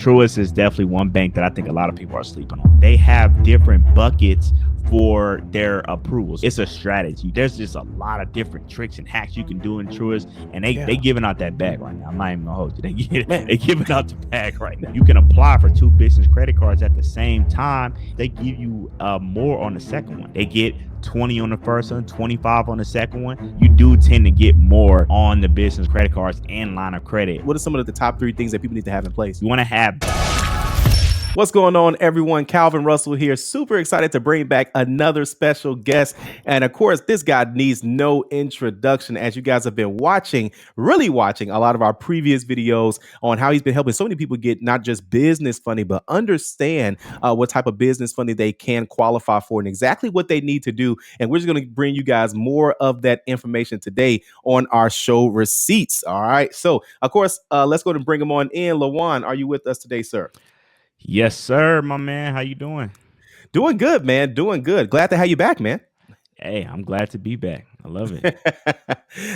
Truist is definitely one bank that I think a lot of people are sleeping on. They have different buckets for their approvals. It's a strategy. There's just a lot of different tricks and hacks you can do in Truist, and they giving out that bag right now. I'm not even gonna hold you. They giving out the bag right now. You can apply for 2 business credit cards at the same time. They give you more on the second one. They get 20 on the first one, 25 on the second one. You do tend to get more on the business credit cards and line of credit. What are some of the top 3 things that people need to have in place? You want to have. What's going on, everyone? Calvin Russell here. Super excited to bring back another special guest. And of course, this guy needs no introduction, as you guys have been really watching a lot of our previous videos on how he's been helping so many people get not just business funding, but understand what type of business funding they can qualify for and exactly what they need to do. And we're just going to bring you guys more of that information today on our show Receipts. All right. So, of course, let's go and bring him on in. Lajuan, are you with us today, sir? Yes, sir, my man. How you doing? Doing good, man. Doing good. Glad to have you back, man. Hey, I'm glad to be back. I love it.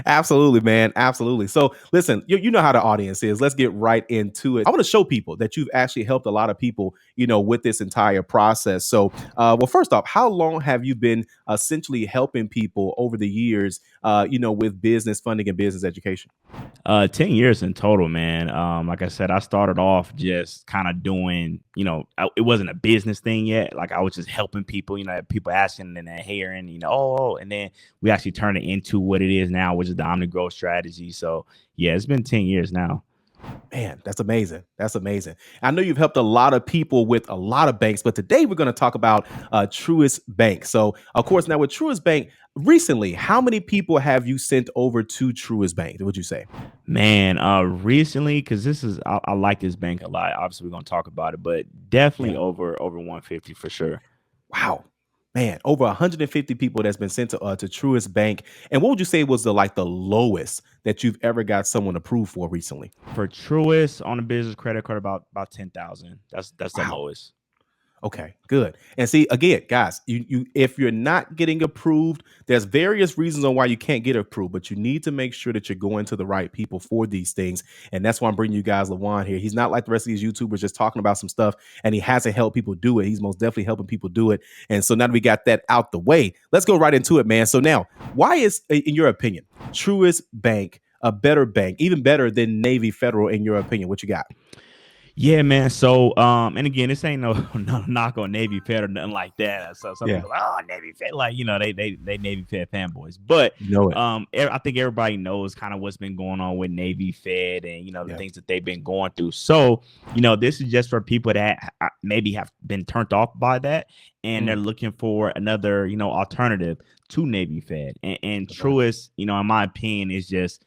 Absolutely, man. Absolutely. So listen, you know how the audience is. Let's get right into it. I want to show people that you've actually helped a lot of people, with this entire process. So, well, first off, how long have you been essentially helping people over the years, with business funding and business education? 10 years in total, man. Like I said, I started off just kind of doing, it wasn't a business thing yet. Like I was just helping people, people asking and hearing, and then we actually turned it into what it is now, which is the Omni Growth strategy. So yeah, it's been 10 years now. Man, that's amazing. That's amazing. I know you've helped a lot of people with a lot of banks, but today we're going to talk about Truist Bank. So, of course, now with Truist Bank, recently, how many people have you sent over to Truist Bank? Would you say? Man, recently, because I like this bank a lot. Obviously, we're going to talk about it, but definitely over 150 for sure. Wow. Man, over 150 people that's been sent to Truist Bank. And what would you say was the lowest that you've ever got someone approved for recently? For Truist on a business credit card, about 10,000. That's the lowest. Okay, good. And see, again, guys, you if you're not getting approved, there's various reasons on why you can't get approved, but you need to make sure that you're going to the right people for these things. And that's why I'm bringing you guys Lajuan here. He's not like the rest of these YouTubers just talking about some stuff and he hasn't helped people do it. He's most definitely helping people do it. And so now that we got that out the way, let's go right into it, man. So now, why is, in your opinion, Truist Bank a better bank, even better than Navy Federal, in your opinion? What you got? Yeah, man. So, and again, this ain't no knock on Navy Fed or nothing like that. So some people are like, oh, Navy Fed, like, they Navy Fed fanboys. But I think everybody knows kind of what's been going on with Navy Fed and the things that they've been going through. So, this is just for people that maybe have been turned off by that and they're looking for another, alternative to Navy Fed. And Truist, in my opinion, is just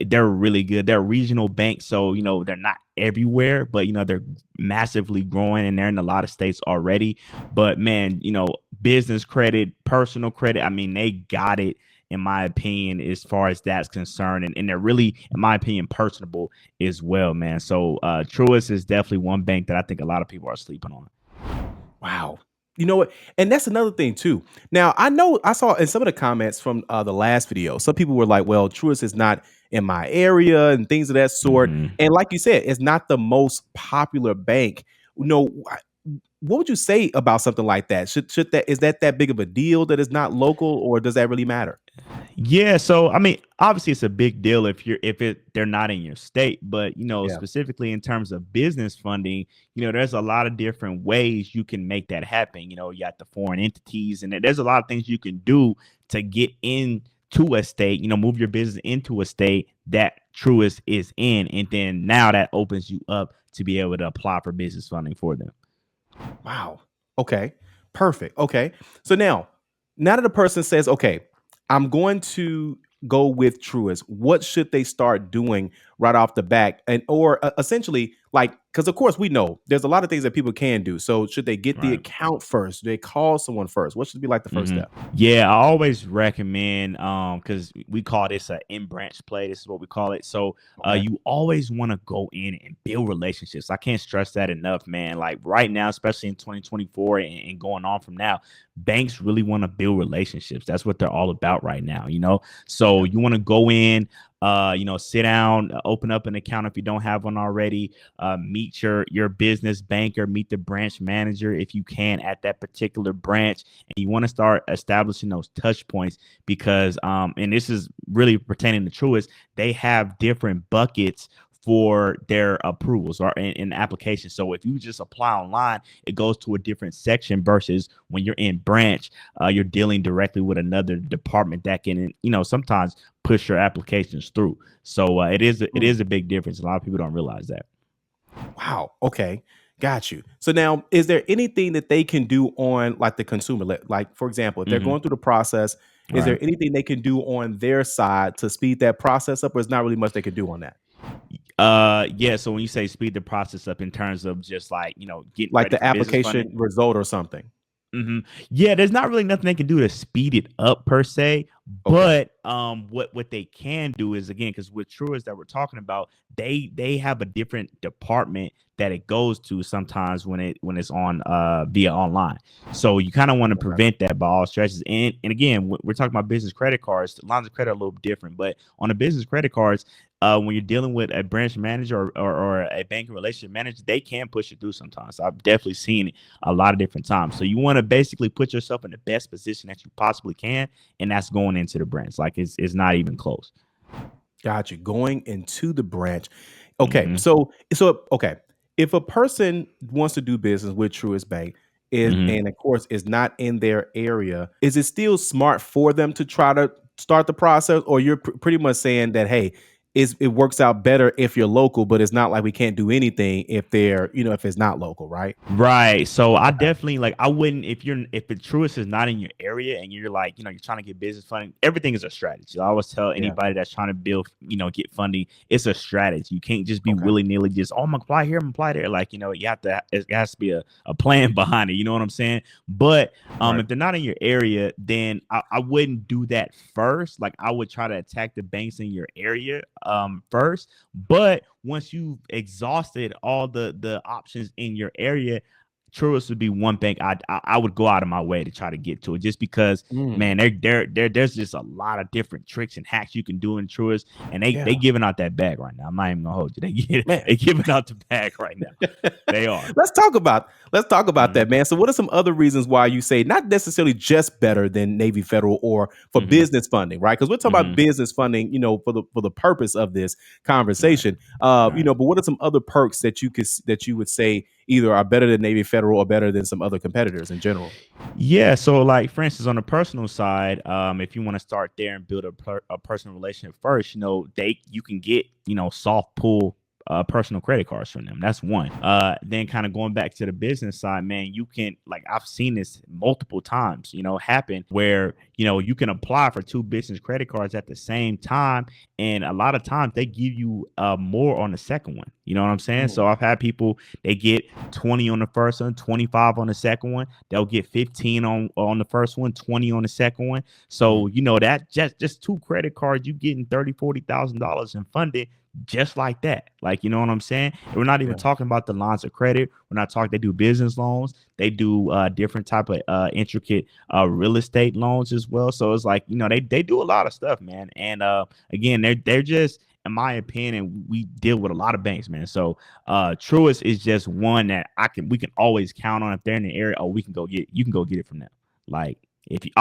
they're really good. They're a regional bank, so they're not everywhere, but they're massively growing and they're in a lot of states already. But man, business credit, personal credit, I mean, they got it, in my opinion, as far as that's concerned. And they're really, in my opinion, personable as well, man. So Truist is definitely one bank that I think a lot of people are sleeping on. Wow. You know what? And that's another thing too. Now, I saw in some of the comments from the last video, some people were like, well, Truist is not in my area and things of that sort. And like you said, it's not the most popular bank. What would you say about something like that? Is that big of a deal that it's not local, or does that really matter? Yeah, so I mean, obviously it's a big deal if they're not in your state, but specifically in terms of business funding, there's a lot of different ways you can make that happen. You got the foreign entities, and there's a lot of things you can do to get into a state, move your business into a state that Truist is in, and then now that opens you up to be able to apply for business funding for them. Wow. Okay. Perfect. Okay. So now that a person says, okay, I'm going to go with Truist, what should they start doing right off the bat? And or essentially, because of course we know there's a lot of things that people can do. So should they get the account first? Do they call someone first? What should be like the first step? Yeah, I always recommend, because we call this an in-branch play. This is what we call it. So you always want to go in and build relationships. I can't stress that enough, man. Like right now, especially in 2024 and going on from now, banks really want to build relationships. That's what they're all about right now, So you want to go in, Sit down, open up an account if you don't have one already. Meet your business banker, meet the branch manager if you can at that particular branch, and you want to start establishing those touch points because and this is really pertaining to Truist, they have different buckets for their approvals or in applications. So if you just apply online, it goes to a different section versus when you're in branch, you're dealing directly with another department that can, sometimes push your applications through. So it is a big difference. A lot of people don't realize that. Wow. Okay. Got you. So now, is there anything that they can do on like the consumer? Like, for example, if they're going through the process, is there anything they can do on their side to speed that process up, or is not really much they can do on that? Yeah. So when you say speed the process up in terms of just like, getting Like ready the for business application funding. result or something. Yeah, there's not really nothing they can do to speed it up per se, Okay. but what they can do is again because with Truist that we're talking about, they have a different department that it goes to sometimes when it's on via online. So you kind of want to Okay. prevent that by all stretches. And again, we're talking about business credit cards. Lines of credit are a little different, but on the business credit cards, when you're dealing with a branch manager or a banking relationship manager, they can push it through sometimes. So I've definitely seen it a lot of different times. So you want to basically put yourself in the best position that you possibly can, and that's going into the branch. Like it's not even close. Got you. Going into the branch. Okay. So okay. If a person wants to do business with Truist Bank and of course is not in their area, is it still smart for them to try to start the process? Or you're pretty much saying that, hey, it works out better if you're local, but it's not like we can't do anything if they're, if it's not local, right? Right. So I Okay. definitely like I wouldn't if the Truist is not in your area and you're like, you're trying to get business funding, everything is a strategy. I always tell Yeah. anybody that's trying to build, get funding, it's a strategy. You can't just be Okay. willy-nilly just, oh, I'm gonna apply here, I'm gonna apply there. Like, you have to it has to be a plan behind it. You know what I'm saying? But Right. if they're not in your area, then I wouldn't do that first. Like I would try to attack the banks in your area first. But once you've exhausted all the options in your area, Truist would be one bank I would go out of my way to try to get to it, just because, man, there's just a lot of different tricks and hacks you can do in Truist, and Yeah. they giving out that bag right now. I'm not even gonna hold you. Man. They giving out the bag right now. They are. Let's talk about that, man. So what are some other reasons why you say not necessarily just better than Navy Federal or for business funding, right? Because we're talking about business funding, for the purpose of this Right. conversation. Right. But what are some other perks that you would say either are better than Navy Federal or better than some other competitors in general? Yeah, so like for instance, on the personal side, if you want to start there and build a personal relationship first, you can get soft pull personal credit cards from them. That's one. Then kind of going back to the business side, man, you can like I've seen this multiple times, happen where you can apply for two business credit cards at the same time, and a lot of times they give you more on the second one. You know what I'm saying? So I've had people they get 20 on the first one, 25 on the second one. They'll get 15 on the first one, 20 on the second one. So that just two credit cards, you getting $30,000-$40,000 in funding just like that. Like, you know what I'm saying? And we're not even Yeah. talking about the lines of credit. We're not talking, they do business loans. They do different type of intricate real estate loans as well. So it's like, they do a lot of stuff, man. And again, they're just, in my opinion, we deal with a lot of banks, man. So Truist is just one that we can always count on if they're in the area. Oh, you can go get it from them. Like if you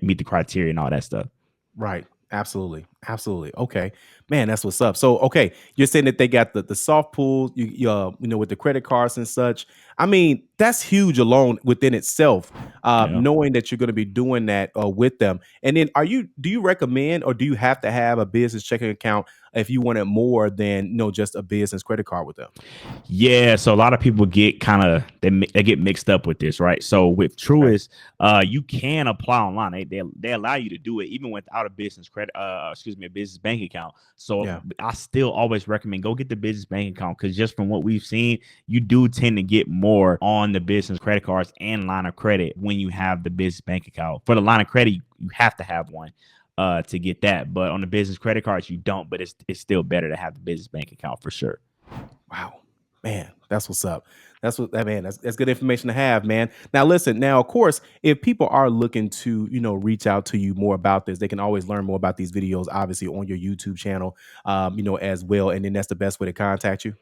meet the criteria and all that stuff. Right. Absolutely. Absolutely. Okay. Man, that's what's up. So, okay, you're saying that they got the soft pools, with the credit cards and such. I mean, that's huge alone within itself. Yeah. Knowing that you're going to be doing that with them. And then do you recommend or do you have to have a business checking account if you wanted more than, just a business credit card with them? Yeah, so a lot of people get they get mixed up with this, right? So with Okay. Truist, you can apply online. They allow you to do it even without a business credit, a business bank account. So Yeah. I still always recommend go get the business bank account because just from what we've seen, you do tend to get more on the business credit cards and line of credit when you have the business bank account. For the line of credit, you have to have one to get that, but on the business credit cards, you don't. But it's still better to have the business bank account for sure. Wow. Man, that's what's up. That's what that man. That's good information to have, man. Now, listen. Now, of course, if people are looking to, reach out to you more about this, they can always learn more about these videos, obviously, on your YouTube channel, as well. And then that's the best way to contact you.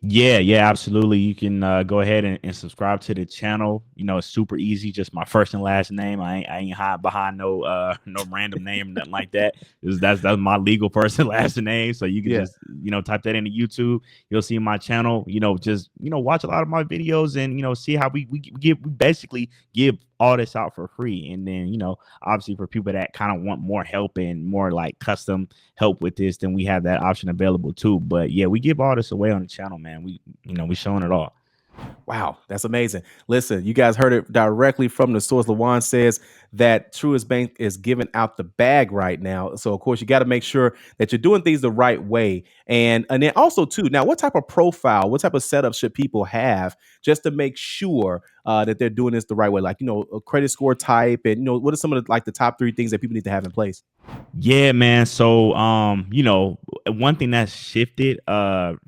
Yeah, absolutely. You can go ahead and subscribe to the channel. It's super easy. Just my first and last name. I ain't hide behind no random name, nothing like that. That's my legal first and last name. So you can just type that into YouTube. You'll see my channel. Just watch a lot of my videos and see how we basically give all this out for free. And then obviously for people that kind of want more help and more like custom help with this, then we have that option available too. But yeah, we give all this away on the channel, man. We showing it all. Wow, that's amazing. Listen, you guys heard it directly from the source. Lajuan says that Truist Bank is giving out the bag right now. So of course you got to make sure that you're doing things the right way. And then also too, now what type of profile, what type of setup should people have just to make sure that they're doing this the right way? Like, a credit score type, and what are some of the top 3 things that people need to have in place? Yeah, man. So, one thing that's shifted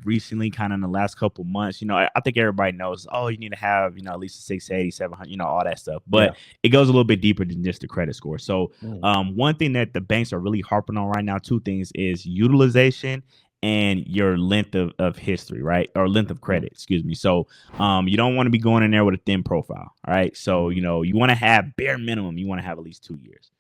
recently, kind of in the last couple months, I think everybody knows, oh, you need to have, at least a 680, 700, all that stuff. But it goes a little bit deeper than just the credit score. So, one thing that the banks are really harping on right now, 2 things is utilization and your length of history, right? Or length of credit, excuse me. So, you don't want to be going in there with a thin profile, all right? So, you want to have bare minimum, you want to have at least 2 years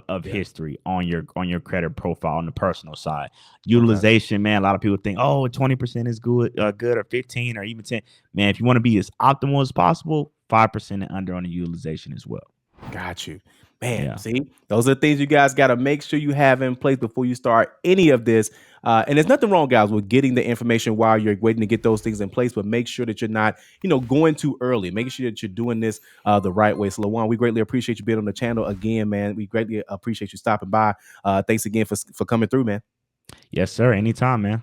of history on your credit profile on the personal side. Utilization, man, a lot of people think, oh, 20% is good, or 15 or even 10. Man, if you want to be as optimal as possible, 5% and under on the utilization as well. Got you. Man, see, those are the things you guys got to make sure you have in place before you start any of this. And there's nothing wrong, guys, with getting the information while you're waiting to get those things in place, but make sure that you're not, going too early. Making sure that you're doing this the right way. So, Lajuan, we greatly appreciate you being on the channel again, man. We greatly appreciate you stopping by. Thanks again for coming through, man. Yes, sir. Anytime, man.